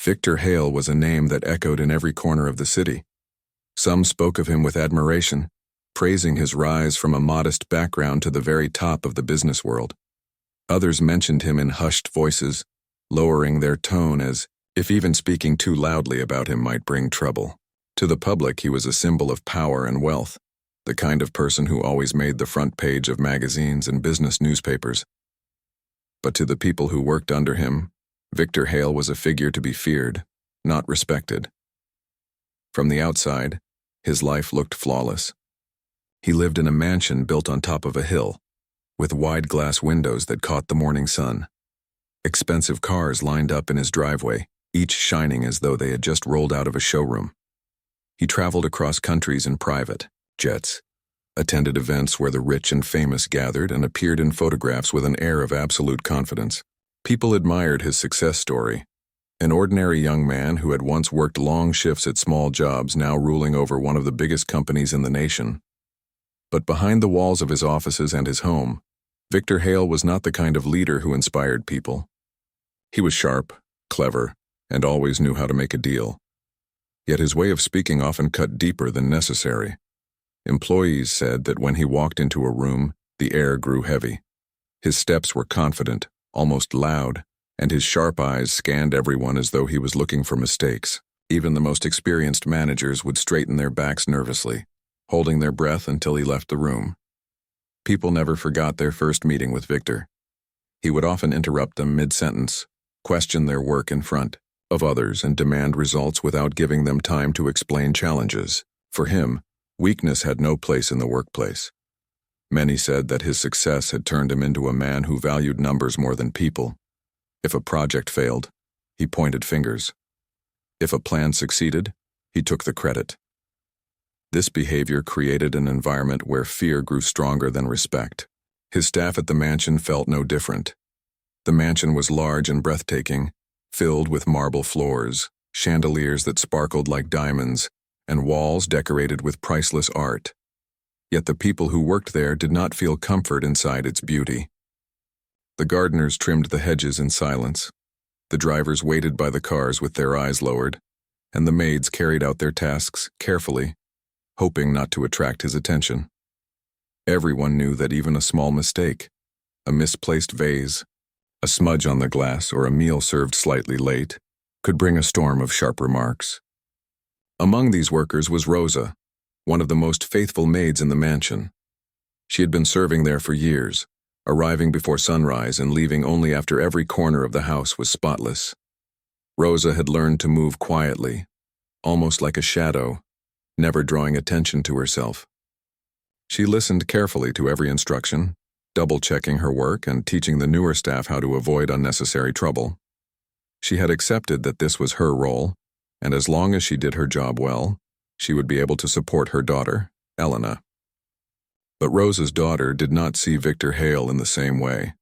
Victor Hale was a name that echoed in every corner of the city. Some spoke of him with admiration, praising his rise from a modest background to the very top of the business world. Others mentioned him in hushed voices, lowering their tone as if even speaking too loudly about him might bring trouble. To the public, he was a symbol of power and wealth, the kind of person who always made the front page of magazines and business newspapers. But to the people who worked under him, Victor Hale was a figure to be feared, not respected. From the outside, his life looked flawless. He lived in a mansion built on top of a hill, with wide glass windows that caught the morning sun. Expensive cars lined up in his driveway, each shining as though they had just rolled out of a showroom. He traveled across countries in private jets, attended events where the rich and famous gathered, and appeared in photographs with an air of absolute confidence. People admired his success story. An ordinary young man who had once worked long shifts at small jobs, now ruling over one of the biggest companies in the nation. But behind the walls of his offices and his home, Victor Hale was not the kind of leader who inspired people. He was sharp, clever, and always knew how to make a deal. Yet his way of speaking often cut deeper than necessary. Employees said that when he walked into a room, the air grew heavy. His steps were confident, almost loud, and his sharp eyes scanned everyone as though he was looking for mistakes. Even the most experienced managers would straighten their backs nervously, holding their breath until he left the room. People never forgot their first meeting with Victor. He would often interrupt them mid-sentence, question their work in front of others, and demand results without giving them time to explain challenges. For him, weakness had no place in the workplace. Many said that his success had turned him into a man who valued numbers more than people. If a project failed, he pointed fingers. If a plan succeeded, he took the credit. This behavior created an environment where fear grew stronger than respect. His staff at the mansion felt no different. The mansion was large and breathtaking, filled with marble floors, chandeliers that sparkled like diamonds, and walls decorated with priceless art. Yet the people who worked there did not feel comfort inside its beauty. The gardeners trimmed the hedges in silence. The drivers waited by the cars with their eyes lowered, and the maids carried out their tasks carefully, hoping not to attract his attention. Everyone knew that even a small mistake, a misplaced vase, a smudge on the glass, or a meal served slightly late, could bring a storm of sharp remarks. Among these workers was Rosa, one of the most faithful maids in the mansion. She had been serving there for years, arriving before sunrise and leaving only after every corner of the house was spotless. Rosa had learned to move quietly, almost like a shadow, never drawing attention to herself. She listened carefully to every instruction, double-checking her work and teaching the newer staff how to avoid unnecessary trouble. She had accepted that this was her role, and as long as she did her job well, she would be able to support her daughter, Elena. But Rosa's daughter did not see Victor Hale in the same way.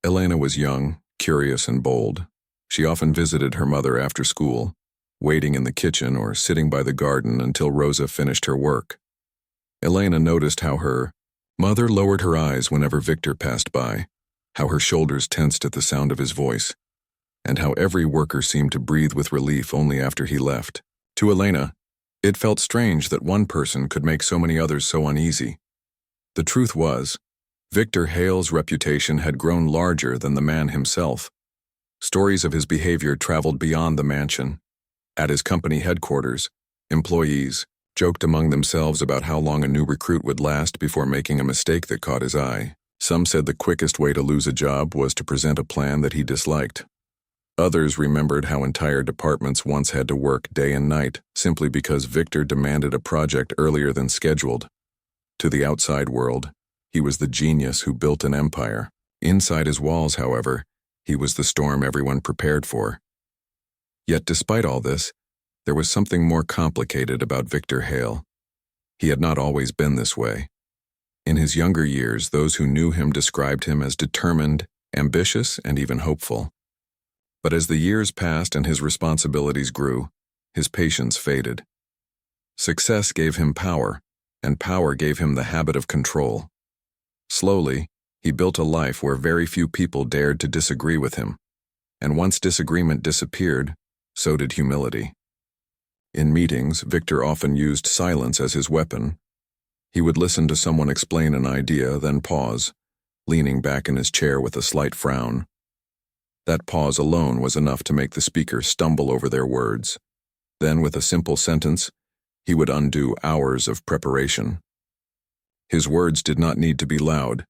Elena was young, curious, and bold. She often visited her mother after school, waiting in the kitchen or sitting by the garden until Rosa finished her work. Elena noticed how her mother lowered her eyes whenever Victor passed by, how her shoulders tensed at the sound of his voice, and how every worker seemed to breathe with relief only after he left. To Elena, it felt strange that one person could make so many others so uneasy. The truth was, Victor Hale's reputation had grown larger than the man himself. Stories of his behavior traveled beyond the mansion. At his company headquarters, employees joked among themselves about how long a new recruit would last before making a mistake that caught his eye. Some said the quickest way to lose a job was to present a plan that he disliked. Others remembered how entire departments once had to work day and night simply because Victor demanded a project earlier than scheduled. To the outside world, he was the genius who built an empire. Inside his walls, however, he was the storm everyone prepared for. Yet despite all this, there was something more complicated about Victor Hale. He had not always been this way. In his younger years, those who knew him described him as determined, ambitious, and even hopeful. But as the years passed and his responsibilities grew, his patience faded. Success gave him power, and power gave him the habit of control. Slowly, he built a life where very few people dared to disagree with him. And once disagreement disappeared, so did humility. In meetings, Victor often used silence as his weapon. He would listen to someone explain an idea, then pause, leaning back in his chair with a slight frown. That pause alone was enough to make the speaker stumble over their words. Then, with a simple sentence, he would undo hours of preparation. His words did not need to be loud.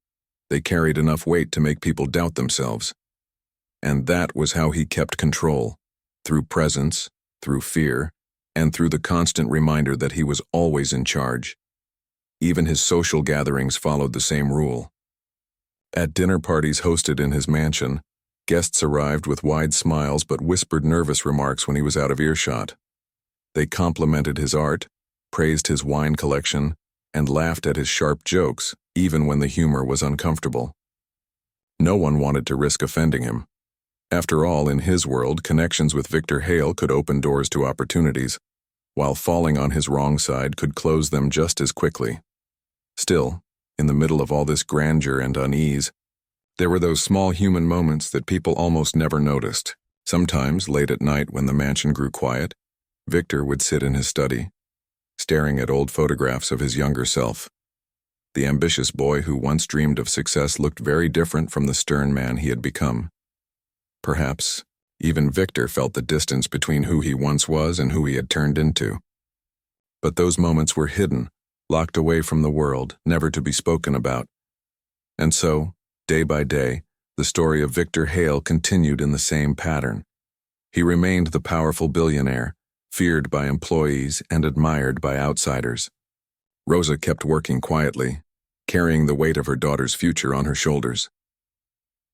They carried enough weight to make people doubt themselves. And that was how he kept control, through presence, through fear, and through the constant reminder that he was always in charge. Even his social gatherings followed the same rule. At dinner parties hosted in his mansion, guests arrived with wide smiles but whispered nervous remarks when he was out of earshot. They complimented his art, praised his wine collection, and laughed at his sharp jokes, even when the humor was uncomfortable. No one wanted to risk offending him. After all, in his world, connections with Victor Hale could open doors to opportunities, while falling on his wrong side could close them just as quickly. Still, in the middle of all this grandeur and unease, there were those small human moments that people almost never noticed. Sometimes, late at night when the mansion grew quiet, Victor would sit in his study, staring at old photographs of his younger self. The ambitious boy who once dreamed of success looked very different from the stern man he had become. Perhaps, even Victor felt the distance between who he once was and who he had turned into. But those moments were hidden, locked away from the world, never to be spoken about. And so, day by day, the story of Victor Hale continued in the same pattern. He remained the powerful billionaire, feared by employees and admired by outsiders. Rosa kept working quietly, carrying the weight of her daughter's future on her shoulders.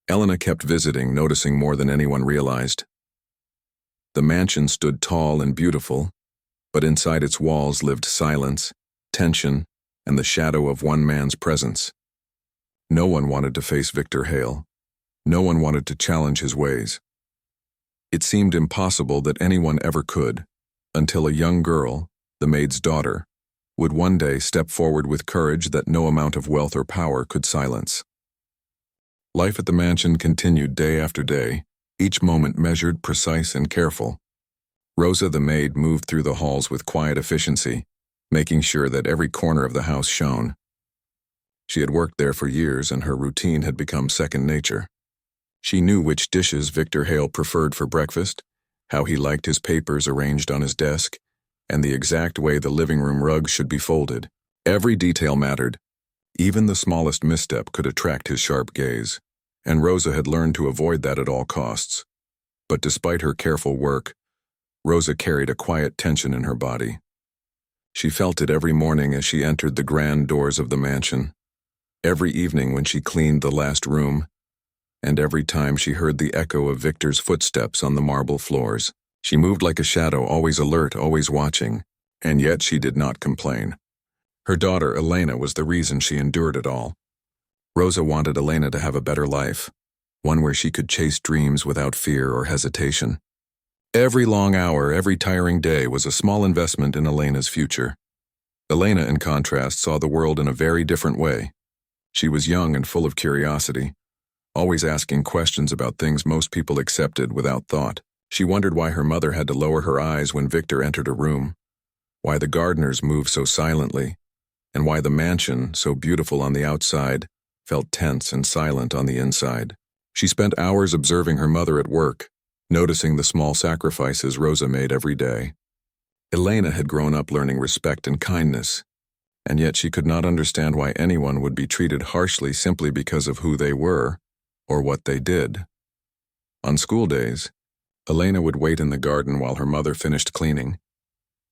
Elena kept visiting, noticing more than anyone realized. The mansion stood tall and beautiful, but inside its walls lived silence, tension, and the shadow of one man's presence. No one wanted to face Victor Hale. No one wanted to challenge his ways. It seemed impossible that anyone ever could, until a young girl, the maid's daughter, would one day step forward with courage that no amount of wealth or power could silence. Life at the mansion continued day after day, each moment measured, precise, and careful. Rosa the maid moved through the halls with quiet efficiency, making sure that every corner of the house shone. She had worked there for years and her routine had become second nature. She knew which dishes Victor Hale preferred for breakfast, how he liked his papers arranged on his desk, and the exact way the living room rug should be folded. Every detail mattered. Even the smallest misstep could attract his sharp gaze, and Rosa had learned to avoid that at all costs. But despite her careful work, Rosa carried a quiet tension in her body. She felt it every morning as she entered the grand doors of the mansion, every evening when she cleaned the last room, and every time she heard the echo of Victor's footsteps on the marble floors. She moved like a shadow, always alert, always watching, and yet she did not complain. Her daughter, Elena, was the reason she endured it all. Rosa wanted Elena to have a better life, one where she could chase dreams without fear or hesitation. Every long hour, every tiring day was a small investment in Elena's future. Elena, in contrast, saw the world in a very different way. She was young and full of curiosity, always asking questions about things most people accepted without thought. She wondered why her mother had to lower her eyes when Victor entered a room, why the gardeners moved so silently, and why the mansion, so beautiful on the outside, felt tense and silent on the inside. She spent hours observing her mother at work, noticing the small sacrifices Rosa made every day. Elena had grown up learning respect and kindness, and yet she could not understand why anyone would be treated harshly simply because of who they were or what they did. On school days, Elena would wait in the garden while her mother finished cleaning.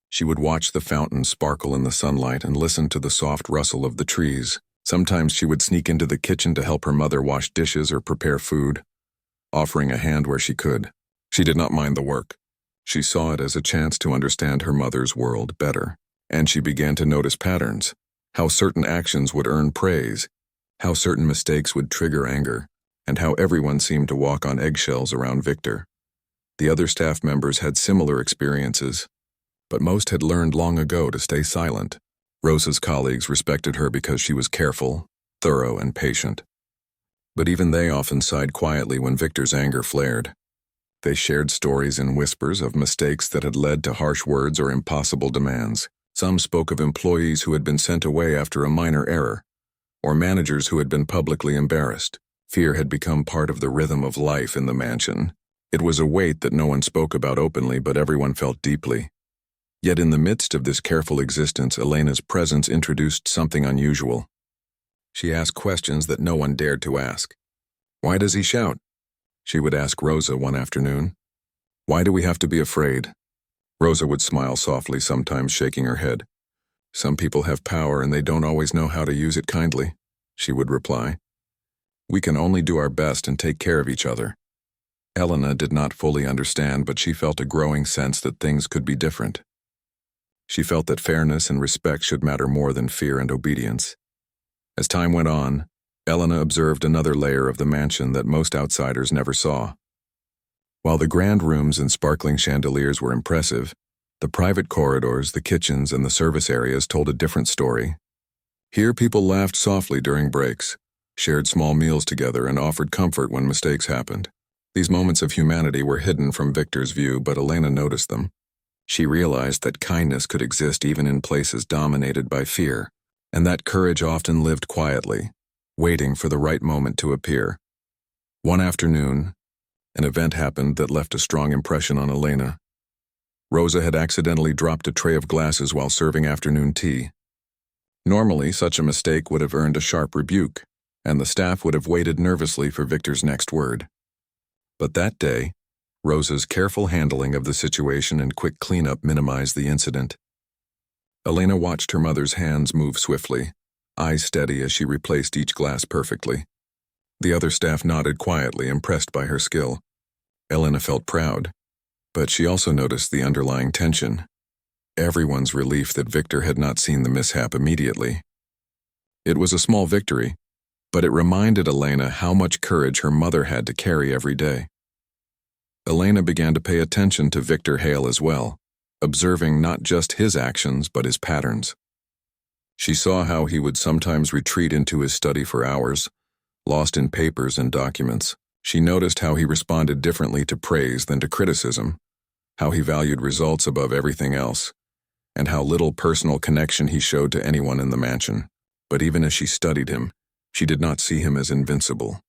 She would watch the fountain sparkle in the sunlight and listen to the soft rustle of the trees. Sometimes she would sneak into the kitchen to help her mother wash dishes or prepare food, offering a hand where she could. She did not mind the work. She saw it as a chance to understand her mother's world better. And she began to notice patterns, how certain actions would earn praise, how certain mistakes would trigger anger, and how everyone seemed to walk on eggshells around Victor. The other staff members had similar experiences, but most had learned long ago to stay silent. Rosa's colleagues respected her because she was careful, thorough, and patient. But even they often sighed quietly when Victor's anger flared. They shared stories in whispers of mistakes that had led to harsh words or impossible demands. Some spoke of employees who had been sent away after a minor error, or managers who had been publicly embarrassed. Fear had become part of the rhythm of life in the mansion. It was a weight that no one spoke about openly, but everyone felt deeply. Yet in the midst of this careful existence, Elena's presence introduced something unusual. She asked questions that no one dared to ask. "Why does he shout?" she would ask Rosa one afternoon. "Why do we have to be afraid?" Rosa would smile softly, sometimes shaking her head. "Some people have power and they don't always know how to use it kindly," she would reply. "We can only do our best and take care of each other." Elena did not fully understand, but she felt a growing sense that things could be different. She felt that fairness and respect should matter more than fear and obedience. As time went on, Elena observed another layer of the mansion that most outsiders never saw. While the grand rooms and sparkling chandeliers were impressive, the private corridors, the kitchens, and the service areas told a different story. Here people laughed softly during breaks, shared small meals together, and offered comfort when mistakes happened. These moments of humanity were hidden from Victor's view, but Elena noticed them. She realized that kindness could exist even in places dominated by fear, and that courage often lived quietly, waiting for the right moment to appear. One afternoon, an event happened that left a strong impression on Elena. Rosa had accidentally dropped a tray of glasses while serving afternoon tea. Normally, such a mistake would have earned a sharp rebuke, and the staff would have waited nervously for Victor's next word. But that day, Rosa's careful handling of the situation and quick cleanup minimized the incident. Elena watched her mother's hands move swiftly, eyes steady as she replaced each glass perfectly. The other staff nodded quietly, impressed by her skill. Elena felt proud, but she also noticed the underlying tension. Everyone's relief that Victor had not seen the mishap immediately. It was a small victory, but it reminded Elena how much courage her mother had to carry every day. Elena began to pay attention to Victor Hale as well, observing not just his actions but his patterns. She saw how he would sometimes retreat into his study for hours, lost in papers and documents. She noticed how he responded differently to praise than to criticism, how he valued results above everything else, and how little personal connection he showed to anyone in the mansion. But even as she studied him, she did not see him as invincible.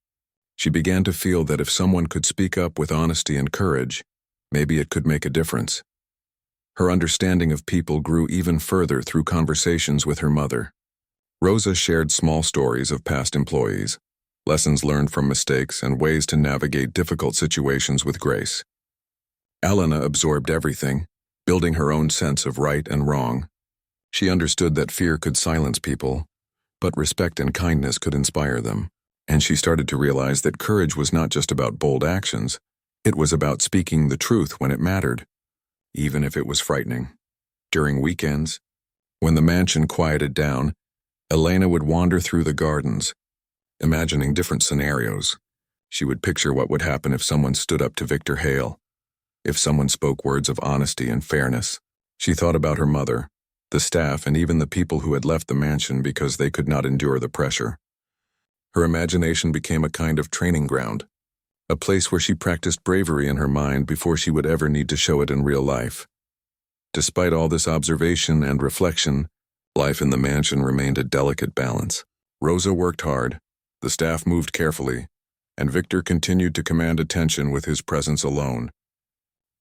She began to feel that if someone could speak up with honesty and courage, maybe it could make a difference. Her understanding of people grew even further through conversations with her mother. Rosa shared small stories of past employees, lessons learned from mistakes, and ways to navigate difficult situations with grace. Elena absorbed everything, building her own sense of right and wrong. She understood that fear could silence people, but respect and kindness could inspire them. And she started to realize that courage was not just about bold actions, it was about speaking the truth when it mattered, even if it was frightening. During weekends, when the mansion quieted down, Elena would wander through the gardens, imagining different scenarios. She would picture what would happen if someone stood up to Victor Hale, if someone spoke words of honesty and fairness. She thought about her mother, the staff, and even the people who had left the mansion because they could not endure the pressure. Her imagination became a kind of training ground, a place where she practiced bravery in her mind before she would ever need to show it in real life. Despite all this observation and reflection, life in the mansion remained a delicate balance. Rosa worked hard, the staff moved carefully, and Victor continued to command attention with his presence alone.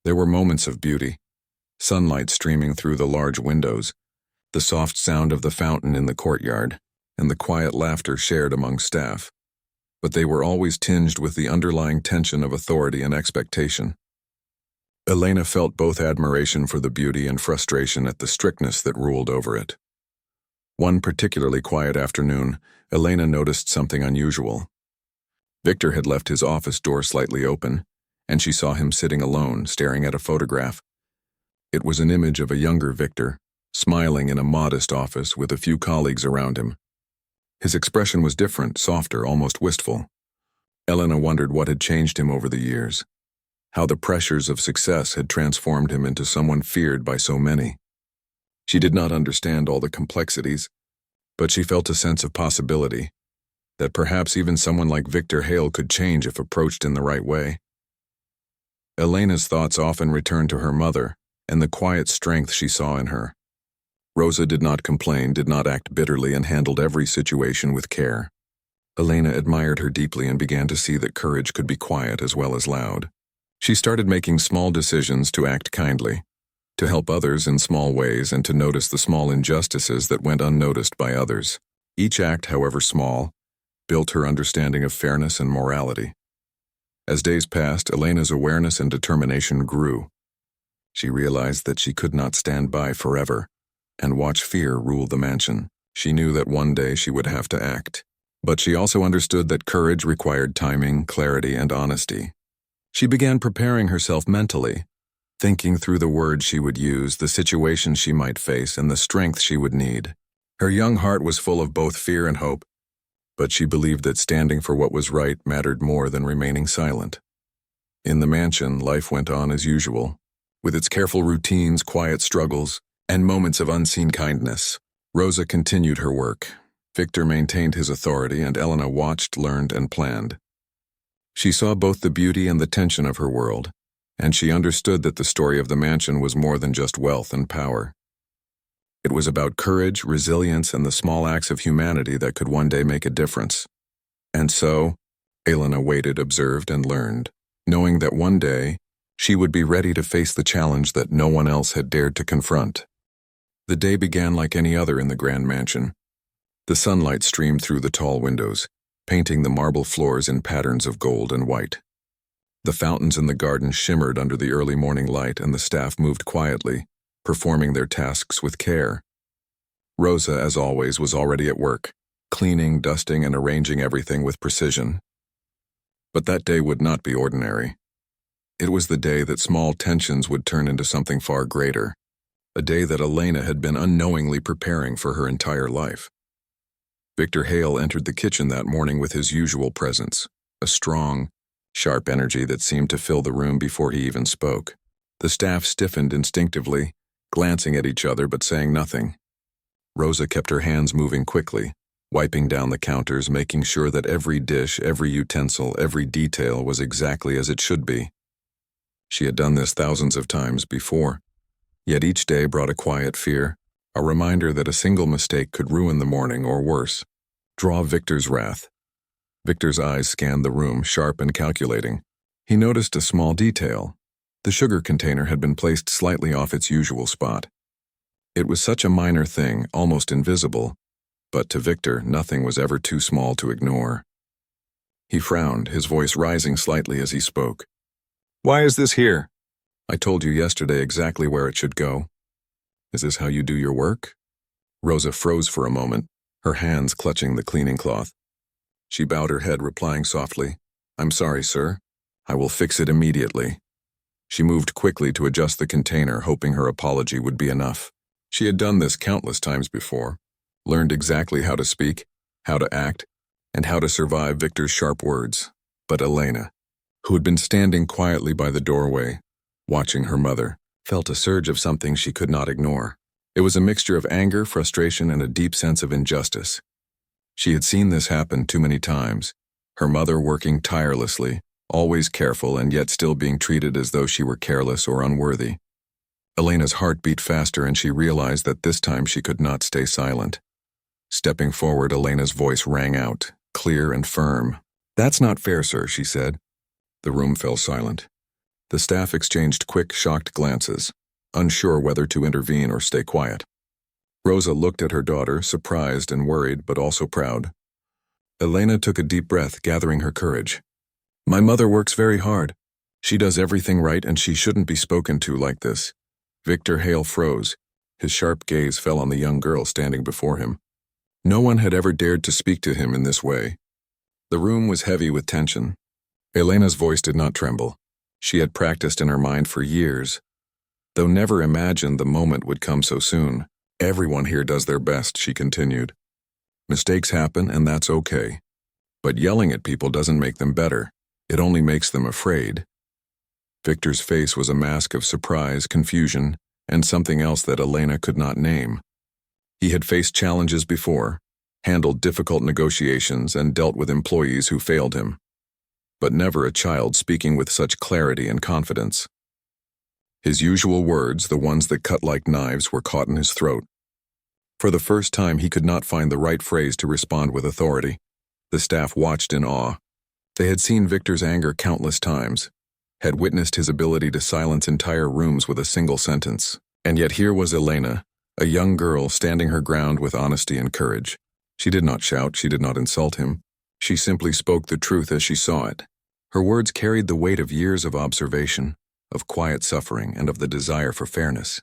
There were moments of beauty, sunlight streaming through the large windows, the soft sound of the fountain in the courtyard, and the quiet laughter shared among staff. But they were always tinged with the underlying tension of authority and expectation. Elena felt both admiration for the beauty and frustration at the strictness that ruled over it. One particularly quiet afternoon, Elena noticed something unusual. Victor had left his office door slightly open, and she saw him sitting alone, staring at a photograph. It was an image of a younger Victor, smiling in a modest office with a few colleagues around him. His expression was different, softer, almost wistful. Elena wondered what had changed him over the years, how the pressures of success had transformed him into someone feared by so many. She did not understand all the complexities, but she felt a sense of possibility, that perhaps even someone like Victor Hale could change if approached in the right way. Elena's thoughts often returned to her mother and the quiet strength she saw in her. Rosa did not complain, did not act bitterly, and handled every situation with care. Elena admired her deeply and began to see that courage could be quiet as well as loud. She started making small decisions to act kindly, to help others in small ways, and to notice the small injustices that went unnoticed by others. Each act, however small, built her understanding of fairness and morality. As days passed, Elena's awareness and determination grew. She realized that she could not stand by forever and watch fear rule the mansion. She knew that one day she would have to act. But she also understood that courage required timing, clarity, and honesty. She began preparing herself mentally, thinking through the words she would use, the situations she might face, and the strength she would need. Her young heart was full of both fear and hope, but she believed that standing for what was right mattered more than remaining silent. In the mansion, life went on as usual, with its careful routines, quiet struggles, and moments of unseen kindness. Rosa continued her work. Victor maintained his authority, and Elena watched, learned, and planned. She saw both the beauty and the tension of her world, and she understood that the story of the mansion was more than just wealth and power. It was about courage, resilience, and the small acts of humanity that could one day make a difference. And so, Elena waited, observed, and learned, knowing that one day she would be ready to face the challenge that no one else had dared to confront. The day began like any other in the grand mansion. The sunlight streamed through the tall windows, painting the marble floors in patterns of gold and white. The fountains in the garden shimmered under the early morning light, and the staff moved quietly, performing their tasks with care. Rosa, as always, was already at work, cleaning, dusting, and arranging everything with precision. But that day would not be ordinary. It was the day that small tensions would turn into something far greater, a day that Elena had been unknowingly preparing for her entire life. Victor Hale entered the kitchen that morning with his usual presence, a strong, sharp energy that seemed to fill the room before he even spoke. The staff stiffened instinctively, glancing at each other but saying nothing. Rosa kept her hands moving quickly, wiping down the counters, making sure that every dish, every utensil, every detail was exactly as it should be. She had done this thousands of times before, yet each day brought a quiet fear, a reminder that a single mistake could ruin the morning, or worse, draw Victor's wrath. Victor's eyes scanned the room, sharp and calculating. He noticed a small detail. The sugar container had been placed slightly off its usual spot. It was such a minor thing, almost invisible, but to Victor, nothing was ever too small to ignore. He frowned, his voice rising slightly as he spoke. "Why is this here? I told you yesterday exactly where it should go. Is this how you do your work?" Rosa froze for a moment, her hands clutching the cleaning cloth. She bowed her head, replying softly, "I'm sorry, sir. I will fix it immediately." She moved quickly to adjust the container, hoping her apology would be enough. She had done this countless times before, learned exactly how to speak, how to act, and how to survive Victor's sharp words. But Elena, who had been standing quietly by the doorway, watching her mother, felt a surge of something she could not ignore. It was a mixture of anger, frustration, and a deep sense of injustice. She had seen this happen too many times, her mother working tirelessly, always careful, and yet still being treated as though she were careless or unworthy. Elena's heart beat faster, and she realized that this time she could not stay silent. Stepping forward, Elena's voice rang out, clear and firm. "That's not fair, sir," she said. The room fell silent. The staff exchanged quick, shocked glances, unsure whether to intervene or stay quiet. Rosa looked at her daughter, surprised and worried, but also proud. Elena took a deep breath, gathering her courage. "My mother works very hard. She does everything right, and she shouldn't be spoken to like this." Victor Hale froze. His sharp gaze fell on the young girl standing before him. No one had ever dared to speak to him in this way. The room was heavy with tension. Elena's voice did not tremble. She had practiced in her mind for years, though never imagined the moment would come so soon. "Everyone here does their best," she continued. "Mistakes happen, and that's okay. But yelling at people doesn't make them better. It only makes them afraid." Victor's face was a mask of surprise, confusion, and something else that Elena could not name. He had faced challenges before, handled difficult negotiations, and dealt with employees who failed him. but never a child speaking with such clarity and confidence. His usual words, the ones that cut like knives, were caught in his throat. For the first time, he could not find the right phrase to respond with authority. The staff watched in awe. They had seen Victor's anger countless times, had witnessed his ability to silence entire rooms with a single sentence. And yet here was Elena, a young girl standing her ground with honesty and courage. She did not shout, she did not insult him. She simply spoke the truth as she saw it. Her words carried the weight of years of observation, of quiet suffering, and of the desire for fairness.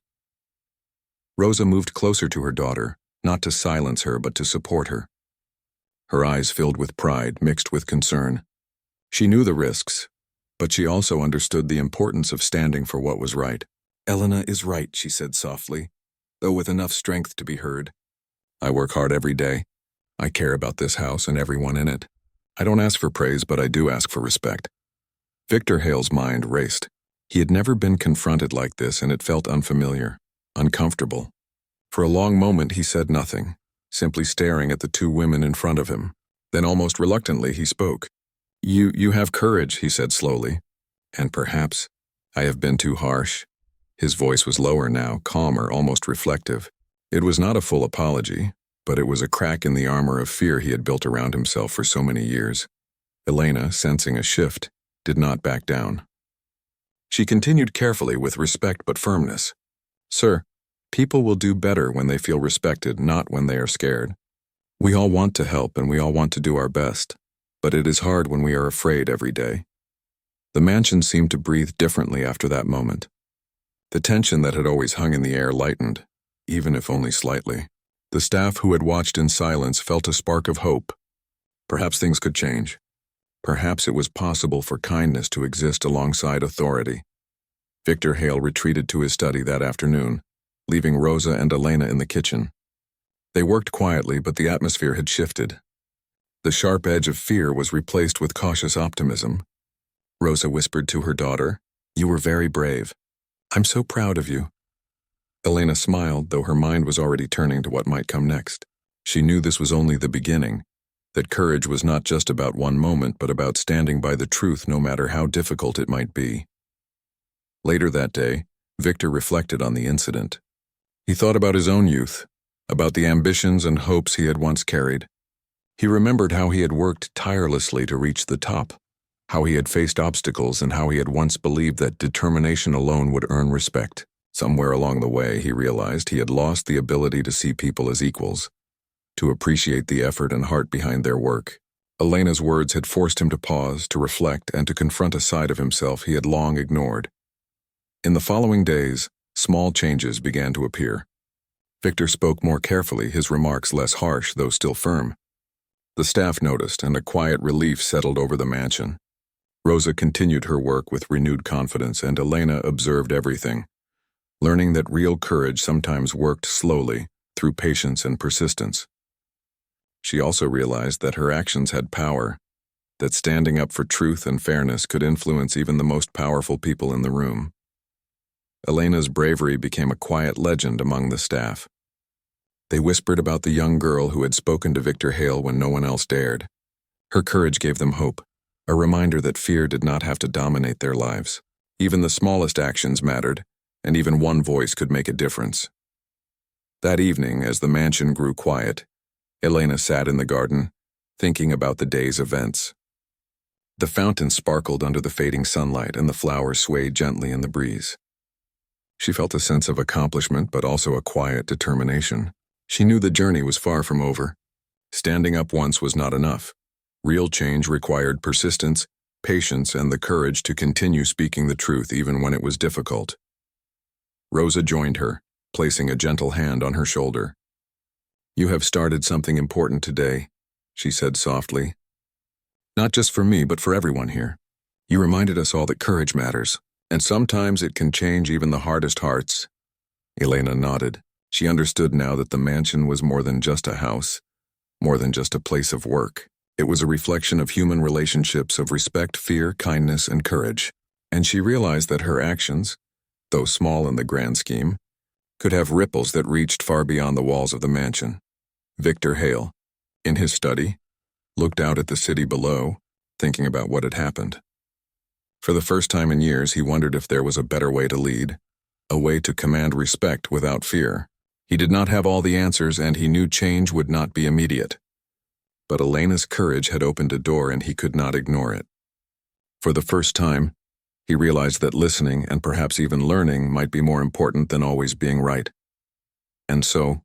Rosa moved closer to her daughter, not to silence her but to support her. Her eyes filled with pride, mixed with concern. She knew the risks, but she also understood the importance of standing for what was right. "Elena is right," she said softly, though with enough strength to be heard. "I work hard every day. I care about this house and everyone in it. I don't ask for praise, but I do ask for respect." Victor Hale's mind raced. He had never been confronted like this, and it felt unfamiliar, uncomfortable. For a long moment he said nothing, simply staring at the two women in front of him. Then almost reluctantly he spoke. You have courage," he said slowly. "And perhaps I have been too harsh." His voice was lower now, calmer, almost reflective. It was not a full apology, but it was a crack in the armor of fear he had built around himself for so many years. Elena, sensing a shift, did not back down. She continued carefully, with respect but firmness. "Sir, people will do better when they feel respected, not when they are scared. We all want to help and we all want to do our best, but it is hard when we are afraid every day." The mansion seemed to breathe differently after that moment. The tension that had always hung in the air lightened, even if only slightly. The staff who had watched in silence felt a spark of hope. Perhaps things could change. Perhaps it was possible for kindness to exist alongside authority. Victor Hale retreated to his study that afternoon, leaving Rosa and Elena in the kitchen. They worked quietly, but the atmosphere had shifted. The sharp edge of fear was replaced with cautious optimism. Rosa whispered to her daughter, "You were very brave. I'm so proud of you." Elena smiled, though her mind was already turning to what might come next. She knew this was only the beginning, that courage was not just about one moment, but about standing by the truth no matter how difficult it might be. Later that day, Victor reflected on the incident. He thought about his own youth, about the ambitions and hopes he had once carried. He remembered how he had worked tirelessly to reach the top, how he had faced obstacles, and how he had once believed that determination alone would earn respect. Somewhere along the way, he realized he had lost the ability to see people as equals, to appreciate the effort and heart behind their work. Elena's words had forced him to pause, to reflect, and to confront a side of himself he had long ignored. In the following days, small changes began to appear. Victor spoke more carefully, his remarks less harsh, though still firm. The staff noticed, and a quiet relief settled over the mansion. Rosa continued her work with renewed confidence, and Elena observed everything, learning that real courage sometimes worked slowly, through patience and persistence. She also realized that her actions had power, that standing up for truth and fairness could influence even the most powerful people in the room. Elena's bravery became a quiet legend among the staff. They whispered about the young girl who had spoken to Victor Hale when no one else dared. Her courage gave them hope, a reminder that fear did not have to dominate their lives. Even the smallest actions mattered, and even one voice could make a difference. That evening, as the mansion grew quiet, Elena sat in the garden, thinking about the day's events. The fountain sparkled under the fading sunlight, and the flowers swayed gently in the breeze. She felt a sense of accomplishment, but also a quiet determination. She knew the journey was far from over. Standing up once was not enough. Real change required persistence, patience, and the courage to continue speaking the truth even when it was difficult. Rosa joined her, placing a gentle hand on her shoulder. "You have started something important today," she said softly. "Not just for me, but for everyone here. You reminded us all that courage matters, and sometimes it can change even the hardest hearts." Elena nodded. She understood now that the mansion was more than just a house, more than just a place of work. It was a reflection of human relationships of respect, fear, kindness, and courage. And she realized that her actions, though small in the grand scheme, could have ripples that reached far beyond the walls of the mansion. Victor Hale, in his study, looked out at the city below, thinking about what had happened. For the first time in years, he wondered if there was a better way to lead, a way to command respect without fear. He did not have all the answers, and he knew change would not be immediate. But Elena's courage had opened a door, and he could not ignore it. For the first time, he realized that listening and perhaps even learning might be more important than always being right. And so,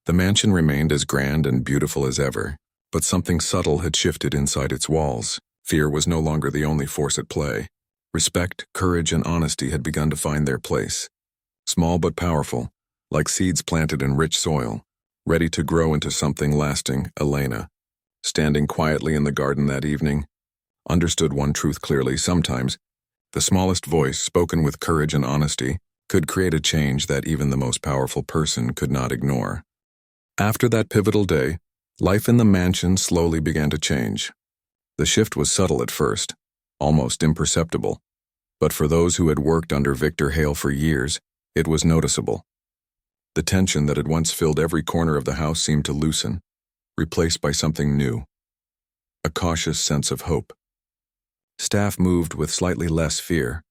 the mansion remained as grand and beautiful as ever, but something subtle had shifted inside its walls. Fear was no longer the only force at play. Respect, courage, and honesty had begun to find their place. Small but powerful, like seeds planted in rich soil, ready to grow into something lasting. Elena, standing quietly in the garden that evening, understood one truth clearly. Sometimes, the smallest voice, spoken with courage and honesty, could create a change that even the most powerful person could not ignore. After that pivotal day, life in the mansion slowly began to change. The shift was subtle at first, almost imperceptible, but for those who had worked under Victor Hale for years, it was noticeable. The tension that had once filled every corner of the house seemed to loosen, replaced by something new, a cautious sense of hope. Staff moved with slightly less fear,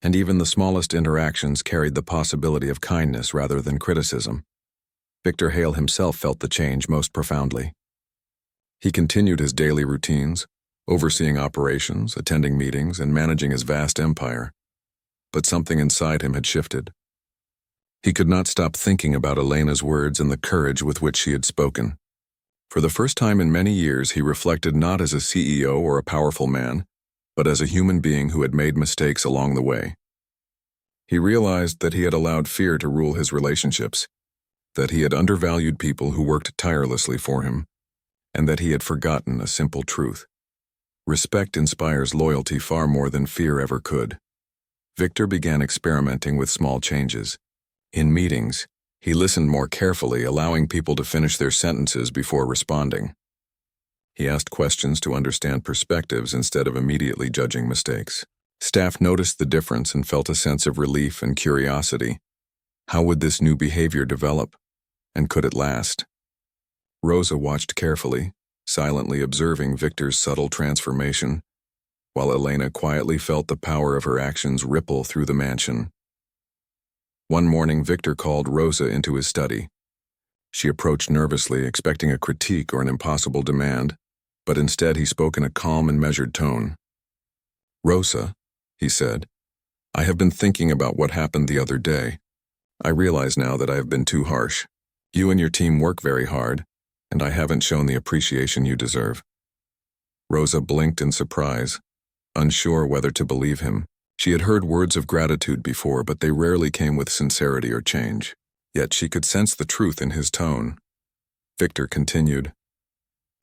and even the smallest interactions carried the possibility of kindness rather than criticism. Victor Hale himself felt the change most profoundly. He continued his daily routines, overseeing operations, attending meetings, and managing his vast empire. But something inside him had shifted. He could not stop thinking about Elena's words and the courage with which she had spoken. For the first time in many years, he reflected not as a CEO or a powerful man, but as a human being who had made mistakes along the way. He realized that he had allowed fear to rule his relationships, that he had undervalued people who worked tirelessly for him, and that he had forgotten a simple truth. Respect inspires loyalty far more than fear ever could. Victor began experimenting with small changes. In meetings, he listened more carefully, allowing people to finish their sentences before responding. He asked questions to understand perspectives instead of immediately judging mistakes. Staff noticed the difference and felt a sense of relief and curiosity. How would this new behavior develop, and could it last? Rosa watched carefully, silently observing Victor's subtle transformation, while Elena quietly felt the power of her actions ripple through the mansion. One morning, Victor called Rosa into his study. She approached nervously, expecting a critique or an impossible demand, but instead he spoke in a calm and measured tone. "Rosa," he said, "I have been thinking about what happened the other day. I realize now that I have been too harsh. You and your team work very hard, and I haven't shown the appreciation you deserve." Rosa blinked in surprise, unsure whether to believe him. She had heard words of gratitude before, but they rarely came with sincerity or change. Yet she could sense the truth in his tone. Victor continued,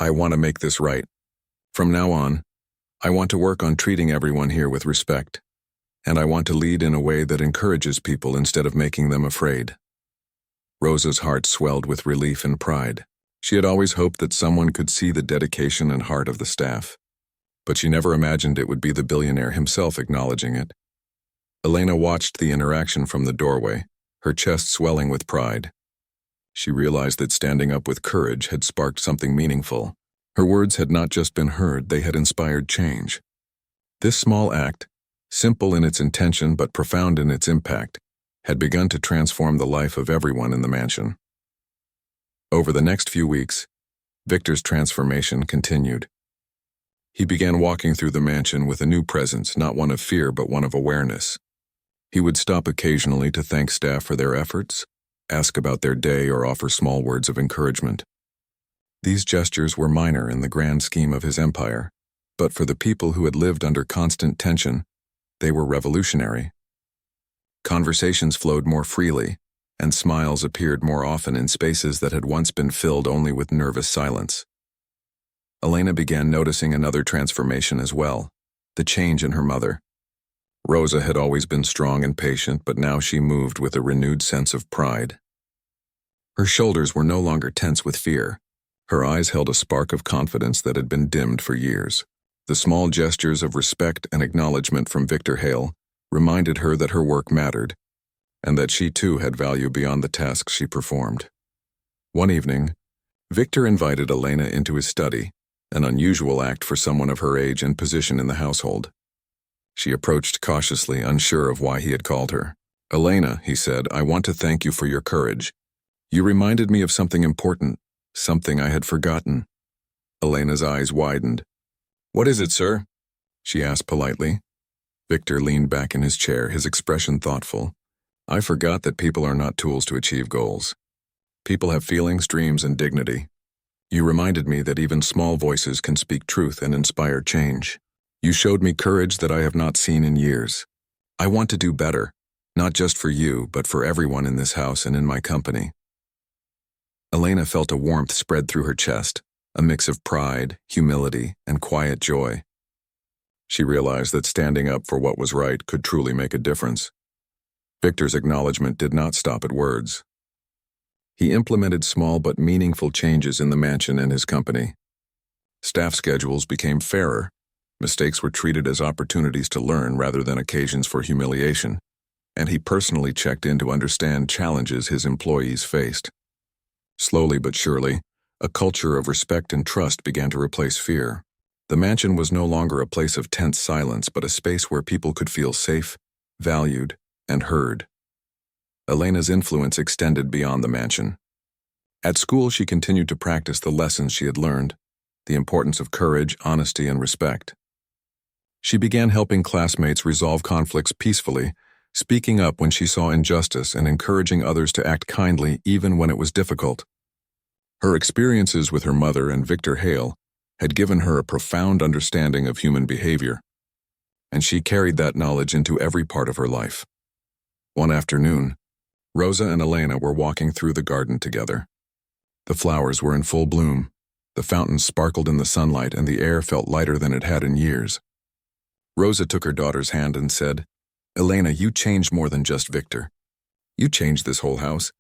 "I want to make this right. From now on, I want to work on treating everyone here with respect, and I want to lead in a way that encourages people instead of making them afraid." Rosa's heart swelled with relief and pride. She had always hoped that someone could see the dedication and heart of the staff, but she never imagined it would be the billionaire himself acknowledging it. Elena watched the interaction from the doorway, her chest swelling with pride. She realized that standing up with courage had sparked something meaningful. Her words had not just been heard, they had inspired change. This small act, simple in its intention but profound in its impact, had begun to transform the life of everyone in the mansion. Over the next few weeks, Victor's transformation continued. He began walking through the mansion with a new presence, not one of fear but one of awareness. He would stop occasionally to thank staff for their efforts, ask about their day, or offer small words of encouragement. These gestures were minor in the grand scheme of his empire, but for the people who had lived under constant tension, they were revolutionary. Conversations flowed more freely, and smiles appeared more often in spaces that had once been filled only with nervous silence. Elena began noticing another transformation as well, the change in her mother. Rosa had always been strong and patient, but now she moved with a renewed sense of pride. Her shoulders were no longer tense with fear. Her eyes held a spark of confidence that had been dimmed for years. The small gestures of respect and acknowledgement from Victor Hale reminded her that her work mattered, and that she too had value beyond the tasks she performed. One evening, Victor invited Elena into his study, an unusual act for someone of her age and position in the household. She approached cautiously, unsure of why he had called her. "Elena," he said, "I want to thank you for your courage. You reminded me of something important, something I had forgotten." Elena's eyes widened. "What is it, sir?" she asked politely. Victor leaned back in his chair, his expression thoughtful. "I forgot that people are not tools to achieve goals. People have feelings, dreams, and dignity. You reminded me that even small voices can speak truth and inspire change. You showed me courage that I have not seen in years. I want to do better, not just for you, but for everyone in this house and in my company." Elena felt a warmth spread through her chest, a mix of pride, humility, and quiet joy. She realized that standing up for what was right could truly make a difference. Victor's acknowledgement did not stop at words. He implemented small but meaningful changes in the mansion and his company. Staff schedules became fairer. Mistakes were treated as opportunities to learn rather than occasions for humiliation, and he personally checked in to understand challenges his employees faced. Slowly but surely, a culture of respect and trust began to replace fear. The mansion was no longer a place of tense silence, but a space where people could feel safe, valued, and heard. Elena's influence extended beyond the mansion. At school, she continued to practice the lessons she had learned, the importance of courage, honesty, and respect. She began helping classmates resolve conflicts peacefully, speaking up when she saw injustice and encouraging others to act kindly even when it was difficult. Her experiences with her mother and Victor Hale had given her a profound understanding of human behavior, and she carried that knowledge into every part of her life. One afternoon, Rosa and Elena were walking through the garden together. The flowers were in full bloom, the fountains sparkled in the sunlight, and the air felt lighter than it had in years. Rosa took her daughter's hand and said, "Elena, you changed more than just Victor. You changed this whole house.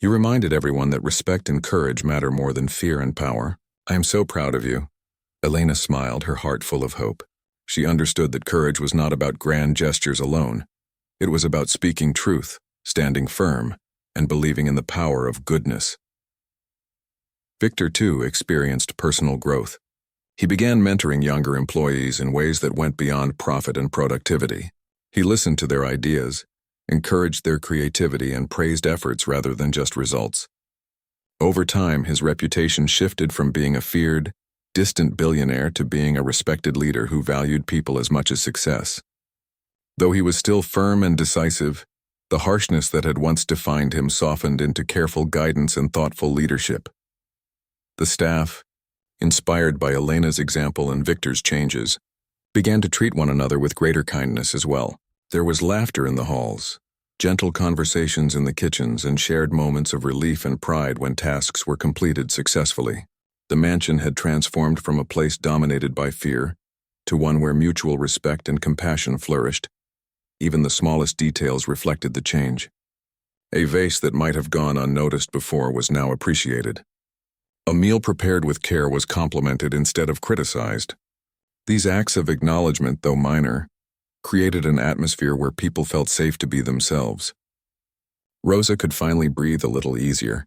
You reminded everyone that respect and courage matter more than fear and power. I am so proud of you." Elena smiled, her heart full of hope. She understood that courage was not about grand gestures alone. It was about speaking truth, standing firm, and believing in the power of goodness. Victor, too, experienced personal growth. He began mentoring younger employees in ways that went beyond profit and productivity. He listened to their ideas, encouraged their creativity, and praised efforts rather than just results. Over time, his reputation shifted from being a feared, distant billionaire to being a respected leader who valued people as much as success. Though he was still firm and decisive, the harshness that had once defined him softened into careful guidance and thoughtful leadership. The staff, inspired by Elena's example and Victor's changes, began to treat one another with greater kindness as well. There was laughter in the halls, gentle conversations in the kitchens, and shared moments of relief and pride when tasks were completed successfully. The mansion had transformed from a place dominated by fear to one where mutual respect and compassion flourished. Even the smallest details reflected the change. A vase that might have gone unnoticed before was now appreciated. A meal prepared with care was complimented instead of criticized. These acts of acknowledgement, though minor, created an atmosphere where people felt safe to be themselves. Rosa could finally breathe a little easier,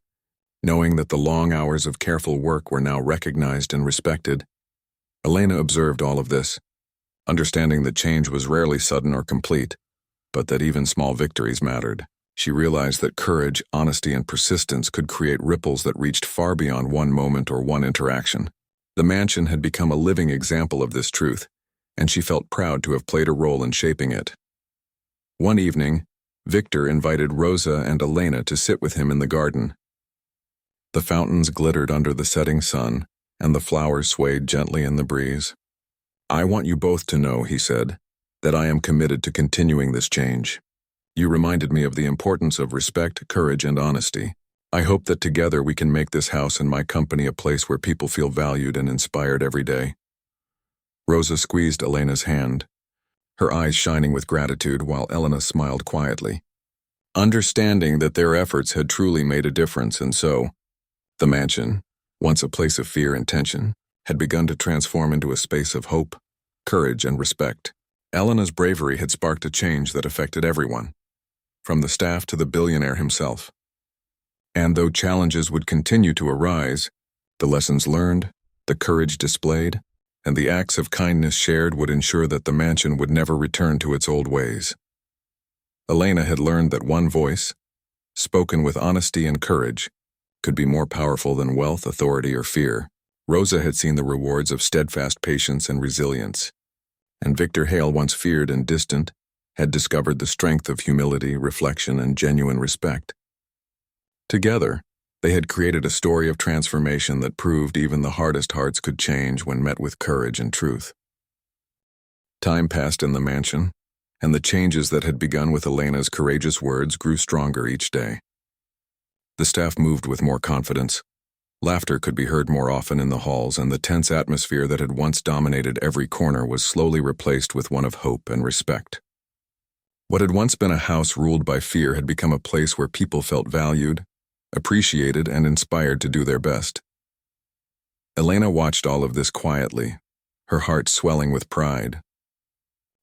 knowing that the long hours of careful work were now recognized and respected. Elena observed all of this, understanding that change was rarely sudden or complete, but that even small victories mattered. She realized that courage, honesty, and persistence could create ripples that reached far beyond one moment or one interaction. The mansion had become a living example of this truth, and she felt proud to have played a role in shaping it. One evening, Victor invited Rosa and Elena to sit with him in the garden. The fountains glittered under the setting sun, and the flowers swayed gently in the breeze. "I want you both to know," he said, "that I am committed to continuing this change. You reminded me of the importance of respect, courage, and honesty. I hope that together we can make this house and my company a place where people feel valued and inspired every day." Rosa squeezed Elena's hand, her eyes shining with gratitude while Elena smiled quietly, understanding that their efforts had truly made a difference. And so, the mansion, once a place of fear and tension, had begun to transform into a space of hope, courage, and respect. Elena's bravery had sparked a change that affected everyone, from the staff to the billionaire himself. And though challenges would continue to arise, the lessons learned, the courage displayed, and the acts of kindness shared would ensure that the mansion would never return to its old ways. Elena had learned that one voice, spoken with honesty and courage, could be more powerful than wealth, authority, or fear. Rosa had seen the rewards of steadfast patience and resilience, and Victor Hale, once feared and distant, had discovered the strength of humility, reflection, and genuine respect. Together, they had created a story of transformation that proved even the hardest hearts could change when met with courage and truth. Time passed in the mansion, and the changes that had begun with Elena's courageous words grew stronger each day. The staff moved with more confidence. Laughter could be heard more often in the halls, and the tense atmosphere that had once dominated every corner was slowly replaced with one of hope and respect. What had once been a house ruled by fear had become a place where people felt valued, appreciated, and inspired to do their best. Elena watched all of this quietly, her heart swelling with pride.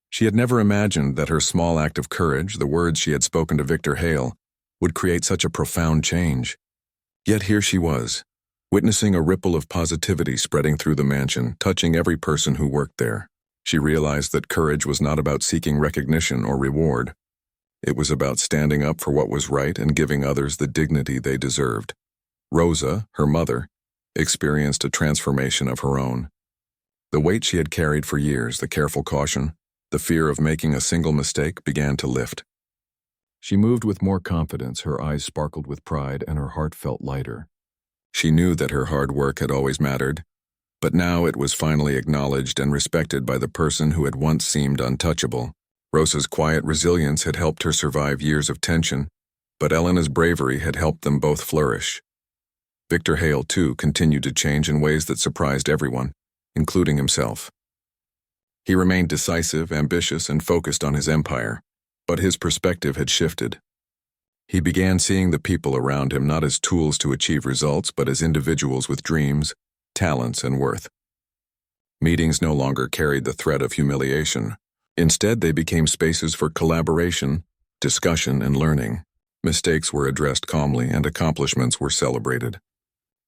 She had never imagined that her small act of courage, the words she had spoken to Victor Hale, would create such a profound change. Yet here she was, witnessing a ripple of positivity spreading through the mansion, touching every person who worked there. She realized that courage was not about seeking recognition or reward. It was about standing up for what was right and giving others the dignity they deserved. Rosa, her mother, experienced a transformation of her own. The weight she had carried for years, the careful caution, the fear of making a single mistake, began to lift. She moved with more confidence, her eyes sparkled with pride, and her heart felt lighter. She knew that her hard work had always mattered, but now it was finally acknowledged and respected by the person who had once seemed untouchable. Rosa's quiet resilience had helped her survive years of tension, but Elena's bravery had helped them both flourish. Victor Hale, too, continued to change in ways that surprised everyone, including himself. He remained decisive, ambitious, and focused on his empire, but his perspective had shifted. He began seeing the people around him not as tools to achieve results, but as individuals with dreams, talents, and worth. Meetings no longer carried the threat of humiliation. Instead, they became spaces for collaboration, discussion, and learning. Mistakes were addressed calmly, and accomplishments were celebrated.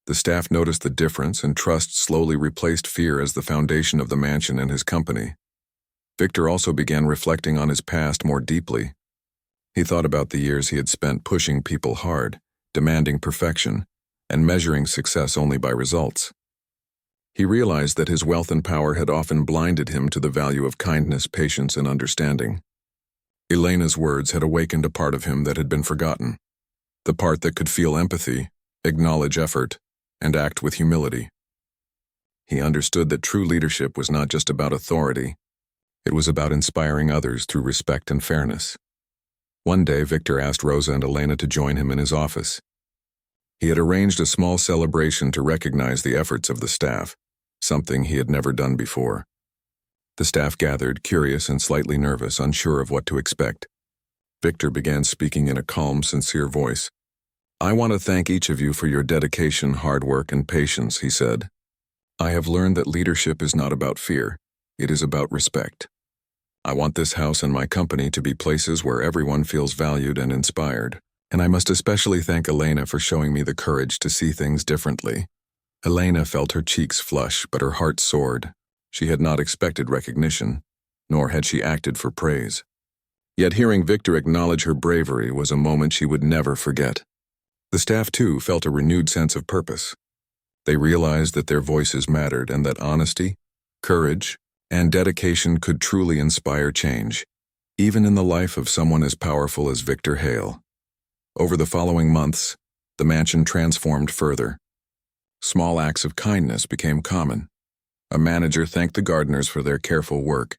The staff noticed the difference, and trust slowly replaced fear as the foundation of the mansion and his company. Victor also began reflecting on his past more deeply. He thought about the years he had spent pushing people hard, demanding perfection, and measuring success only by results. He realized that his wealth and power had often blinded him to the value of kindness, patience, and understanding. Elena's words had awakened a part of him that had been forgotten, the part that could feel empathy, acknowledge effort, and act with humility. He understood that true leadership was not just about authority, it was about inspiring others through respect and fairness. One day, Victor asked Rosa and Elena to join him in his office. He had arranged a small celebration to recognize the efforts of the staff, something he had never done before. The staff gathered, curious and slightly nervous, unsure of what to expect. Victor began speaking in a calm, sincere voice. "I want to thank each of you for your dedication, hard work, and patience," he said. "I have learned that leadership is not about fear, it is about respect. I want this house and my company to be places where everyone feels valued and inspired. And I must especially thank Elena for showing me the courage to see things differently." Elena felt her cheeks flush, but her heart soared. She had not expected recognition, nor had she acted for praise. Yet hearing Victor acknowledge her bravery was a moment she would never forget. The staff, too, felt a renewed sense of purpose. They realized that their voices mattered and that honesty, courage, and dedication could truly inspire change, even in the life of someone as powerful as Victor Hale. Over the following months, the mansion transformed further. Small acts of kindness became common. A manager thanked the gardeners for their careful work.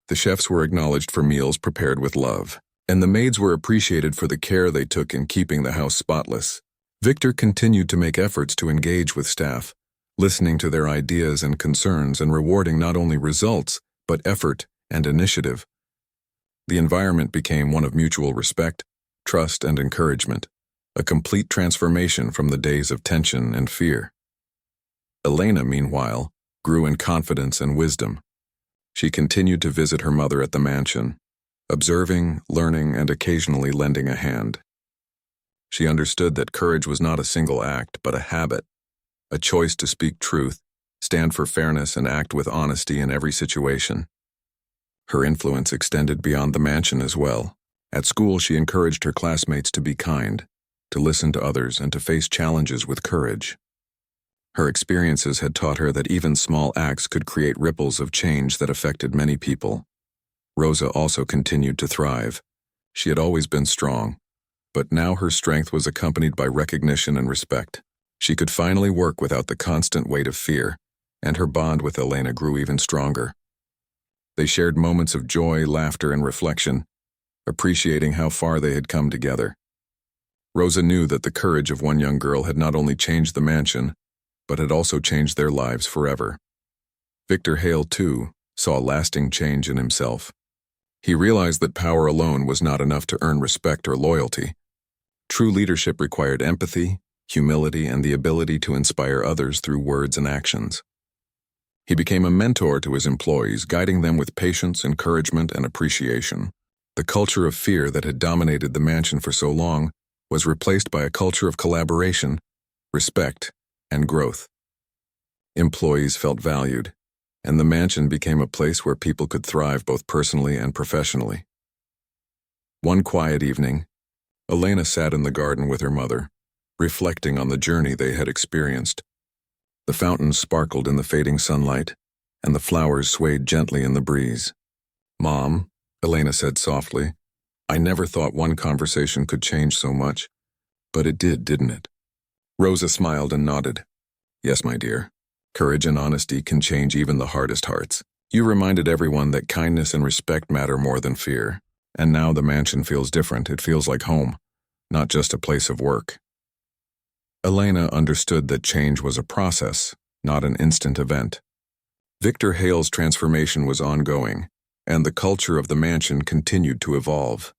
The chefs were acknowledged for meals prepared with love, and the maids were appreciated for the care they took in keeping the house spotless. Victor continued to make efforts to engage with staff, listening to their ideas and concerns and rewarding not only results, but effort and initiative. The environment became one of mutual respect, trust, and encouragement, a complete transformation from the days of tension and fear. Elena, meanwhile, grew in confidence and wisdom. She continued to visit her mother at the mansion, observing, learning, and occasionally lending a hand. She understood that courage was not a single act, but a habit, a choice to speak truth, stand for fairness, and act with honesty in every situation. Her influence extended beyond the mansion as well. At school, she encouraged her classmates to be kind, to listen to others, and to face challenges with courage. Her experiences had taught her that even small acts could create ripples of change that affected many people. Rosa also continued to thrive. She had always been strong, but now her strength was accompanied by recognition and respect. She could finally work without the constant weight of fear, and her bond with Elena grew even stronger. They shared moments of joy, laughter, and reflection, appreciating how far they had come together. Rosa knew that the courage of one young girl had not only changed the mansion, but had also changed their lives forever. Victor Hale, too, saw a lasting change in himself. He realized that power alone was not enough to earn respect or loyalty. True leadership required empathy, humility, and the ability to inspire others through words and actions. He became a mentor to his employees, guiding them with patience, encouragement, and appreciation. The culture of fear that had dominated the mansion for so long was replaced by a culture of collaboration, respect, and growth. Employees felt valued, and the mansion became a place where people could thrive both personally and professionally. One quiet evening, Elena sat in the garden with her mother, reflecting on the journey they had experienced. The fountains sparkled in the fading sunlight, and the flowers swayed gently in the breeze. "Mom," Elena said softly, "I never thought one conversation could change so much, but it did, didn't it?" Rosa smiled and nodded. "Yes, my dear. Courage and honesty can change even the hardest hearts. You reminded everyone that kindness and respect matter more than fear, and now the mansion feels different. It feels like home, not just a place of work." Elena understood that change was a process, not an instant event. Victor Hale's transformation was ongoing, and the culture of the mansion continued to evolve.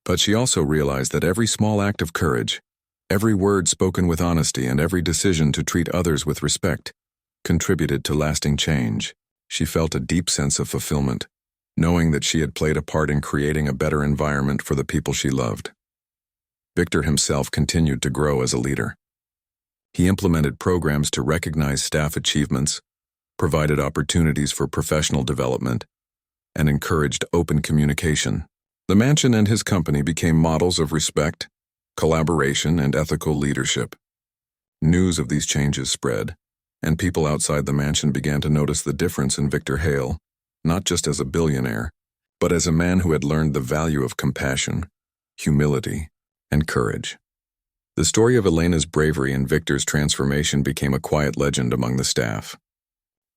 But she also realized that every small act of courage, every word spoken with honesty, and every decision to treat others with respect contributed to lasting change. She felt a deep sense of fulfillment, knowing that she had played a part in creating a better environment for the people she loved. Victor himself continued to grow as a leader. He implemented programs to recognize staff achievements, provided opportunities for professional development, and encouraged open communication. The mansion and his company became models of respect, collaboration, and ethical leadership. News of these changes spread, and people outside the mansion began to notice the difference in Victor Hale, not just as a billionaire, but as a man who had learned the value of compassion, humility, and courage. The story of Elena's bravery and Victor's transformation became a quiet legend among the staff.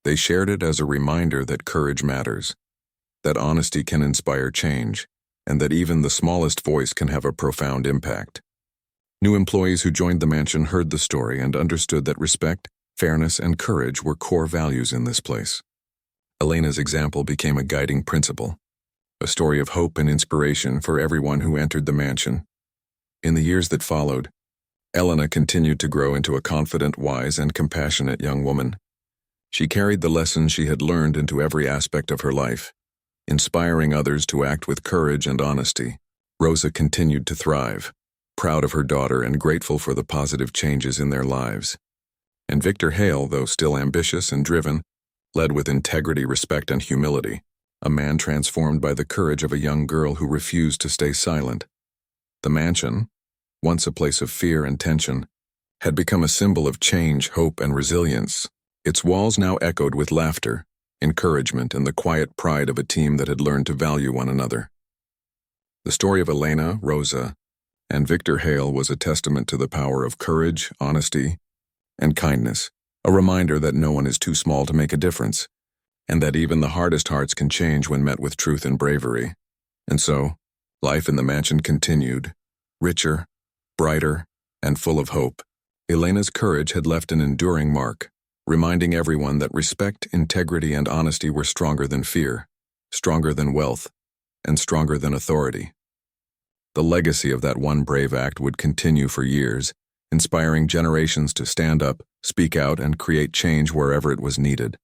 They shared it as a reminder that courage matters, that honesty can inspire change, and that even the smallest voice can have a profound impact. New employees who joined the mansion heard the story and understood that respect, fairness, and courage were core values in this place. Elena's example became a guiding principle, a story of hope and inspiration for everyone who entered the mansion. In the years that followed, Elena continued to grow into a confident, wise, and compassionate young woman. She carried the lessons she had learned into every aspect of her life, inspiring others to act with courage and honesty. Rosa continued to thrive, proud of her daughter and grateful for the positive changes in their lives. And Victor Hale, though still ambitious and driven, led with integrity, respect, and humility, a man transformed by the courage of a young girl who refused to stay silent. The mansion, once a place of fear and tension, had become a symbol of change, hope, and resilience. Its walls now echoed with laughter, encouragement, and the quiet pride of a team that had learned to value one another. The story of Elena, Rosa, and Victor Hale was a testament to the power of courage, honesty, and kindness, a reminder that no one is too small to make a difference, and that even the hardest hearts can change when met with truth and bravery. And so, life in the mansion continued, richer, brighter, and full of hope. Elena's courage had left an enduring mark, reminding everyone that respect, integrity, and honesty were stronger than fear, stronger than wealth, and stronger than authority. The legacy of that one brave act would continue for years, inspiring generations to stand up, speak out, and create change wherever it was needed.